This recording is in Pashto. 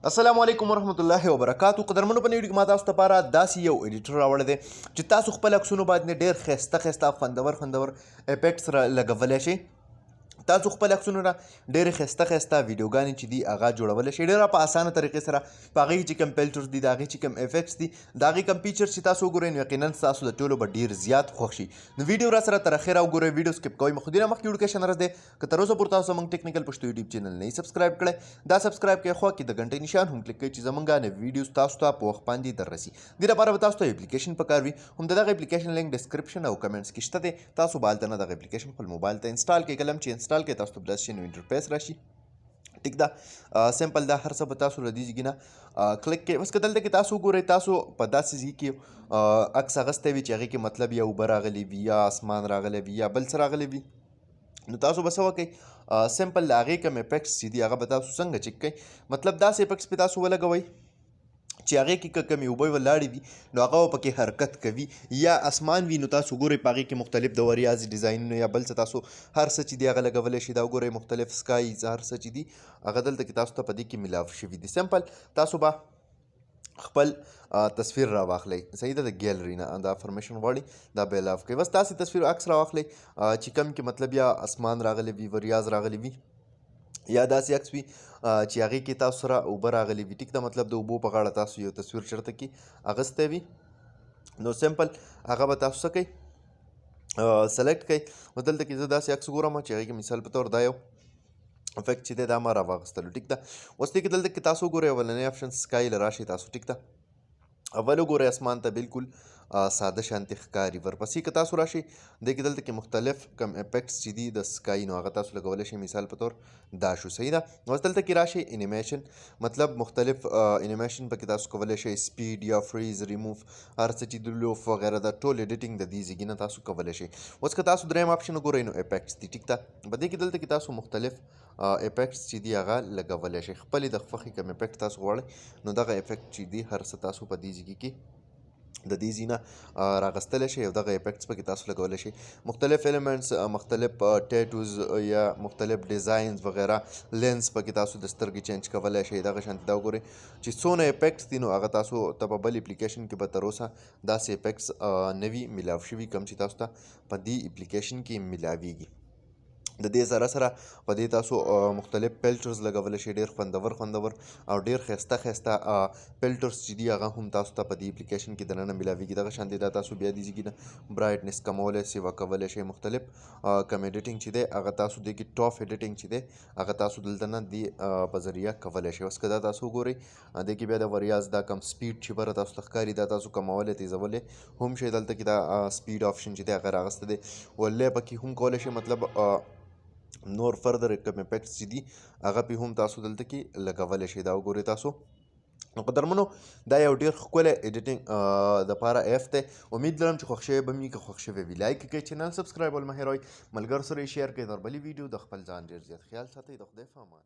السلام علیکم ورحمت الله وبرکاتو. قدرمنو په ویډیو کې ما تاسو لپاره داسې یو ایډیټر راوړی دی چې تاسو خپل عکسونو باندې ډېر ښایسته خوندور افیکټس را لګولی شئ. تاسو خپل عکسونو نه ډېرې ښایسته ویډیوګانې چې دي هغه جوړولی شئ ډېره په اسانه طریقې سره. په هغې چې کوم فلټرز دي، د هغې چې کوم افیکټس دي، د هغې کوم فیچرز چې تاسو وګورئ نو یقینا ستاسو د ټولو به ډېر زیات خوښ شي. نو ویډیو را سره تر اخره وګورئ، ویډیو سکپ کوئ. خو دې نه مخکې ایډوکیشن عرض دی که تر اوسه پورې تاسو زموږ ټیکنیکل پښتو یوټیوب چینل نه یې سبسکرایب کړی، دا سبسکرایب کړئ، خوا کې د غنټۍ نشان هم کلیک کړئ چې زموږ نوې ویډیوز تاسو ته په وخت باندې در رسي. دې لپاره به تاسو ته اپلیکیشن پکار وي، هم د دغه اپلیکیشن لینک ډسکرپشن او کمنټس کې شته دی. تاسو به هلته نه دغه اپلیکیشن خپل موبایل ته انسټال کړئ. کله چې انسټال کړئ تاسو ته به داسې شی نو انټرفیس راشي. ټیک ده، سمپل ده، هر څه به تاسو له دې ځای نه کلیک کړئ. بس که دلته کې تاسو وګورئ، تاسو په داسې ځای کې عکس اخیستی وي چې هغې کې مطلب یا اوبه راغلی وي یا اسمان راغلی وي یا بل څه راغلی وي، نو تاسو به څه وکئ، سمپل د هغې کوم افیکټس چې دي هغه به تاسو څنګه چک کئ، مطلب داسې افیکټس پې تاسو ولګوئ چې هغې کې که کمې اوبه ولاړې وي نو هغه به پکې حرکت کوي، یا اسمان وي نو تاسو ګورئ په هغې کې مختلف د وریاض ډیزاینونه یا بل څه تاسو هر څه چې دي هغه لګولی شي. دا وګورئ مختلف سکایز هر څه چې دي هغه دلته کې تاسو ته په دې کې ملاو شوي دي. سمپل تاسو به خپل تصویر راواخلئ، صحیح ده، د ګیلري نه دا فرمیشن غواړي، دا به الاف کوئ. بس تاسې تصویر عکس راواخلئ چې کوم کې مطلب یا اسمان راغلی وي، وریاض راغلی وي، یا داسې عکس وي چې هغې کې تاسو سره اوبه راغلي وي. ټیک ده، مطلب د اوبو په غاړه تاسو یو تصویر چېرته کې اخیستی وي، نو سمپل هغه به تاسو څه کوئ، سلیکټ کوئ. نو دلته کې زه داسې عکس ګورم چې هغې کې مثال په طور دا یو افیکټ چې دی دا ما راواخیستلو. ټیک ده، اوس دې کې دلته کې تاسو وګورئ اولنی آپشن سکای له راشئ تاسو. ټیک ده، اول وګورئ اسمان ته بالکل ساده شانتې ښکاري. ورپسې که تاسو راشئ دې کې دلته کې مختلف کم افیکټس چې دي د سکای نو هغه تاسو لګولی شئ. مثال په طور دا شو، صحیح ده. اوس دلته کې راشئ انیمیشن، مطلب مختلف انیمیشن پکې تاسو کولی شئ، سپیډ یا فریز، ریموف، هر څه چې د لوف وغیره د ټول ایډیټینګ د دې ځایږي نه تاسو کولی شئ. اوس که تاسو دریم آپشن وګورئ نو افیکټس دي. ټیک ده، په دې کې دلته کې تاسو مختلف افیکټس چې دي هغه لګولی شئ. خپلې د خوښې کوم افیکټ تاسو غواړئ نو دغه افیکټ چې دي هر څه تاسو په دې ځایږي کې د دې ځای نه راغستلی شئ او دغه افیکټس پکې تاسو لګولی شئ. مختلف ایلیمنټس، مختلف ټیټوز یا مختلف ډیزاینز وغیره، لینس پکې تاسو د سترګې چینج کولی شئ. دغه شانتې دا وګورئ چې څونه افیکټس دي نو هغه تاسو ته په بل اپلیکیشن کې به تر اوسه داسې افیکټس نه وي میلاو شوي کوم چې تاسو ته په دې اپلیکیشن کې میلاویږي. د دې سره په دې تاسو مختلف فلټرز لګولی شئ، ډېر خوندور او ډېر ښایسته فلټرز چې دي هغه هم تاسو ته په دې اپلیکیشن کې دننه میلاویږي. دغه شانتې دا تاسو بیا دې ځای کې نه برایټنس کمولی شئ، کولی شئ. مختلف کم ایډیټینګ چې دی هغه تاسو دې کې ټاپ ایډیټینګ چې دی هغه تاسو دلته نه دې په ذریعه کولی شئ. اوس که دا تاسو وګورئ دې کې بیا د وریاض دا کم سپیډ چې بره تاسو ته ښکاري دا تاسو کمولی تیزولی هم شئ. دلته کې دا سپیډ آپشن چې دی هغه راغسته دی، ولې پکې هم کولی شئ، مطلب نور فردر کوم افیکټس چې دي هغه پې هم تاسو دلته کې لګولی شئ. دا وګورئ تاسو. نو قدرمنو دا یو ډېر ښکلی ایډیټینګ دپاره ایپ دی. امید لرم چې خوښ شوی به مې، که خوښ شوی وي لایک کړئ، چینل سبسکرایبول مه هېروئ، ملګرو سره یې شیر کړئ. تر بلې ویډیو د خپل ځان ډېر زیات خیال ساتئ. د خدای په امان.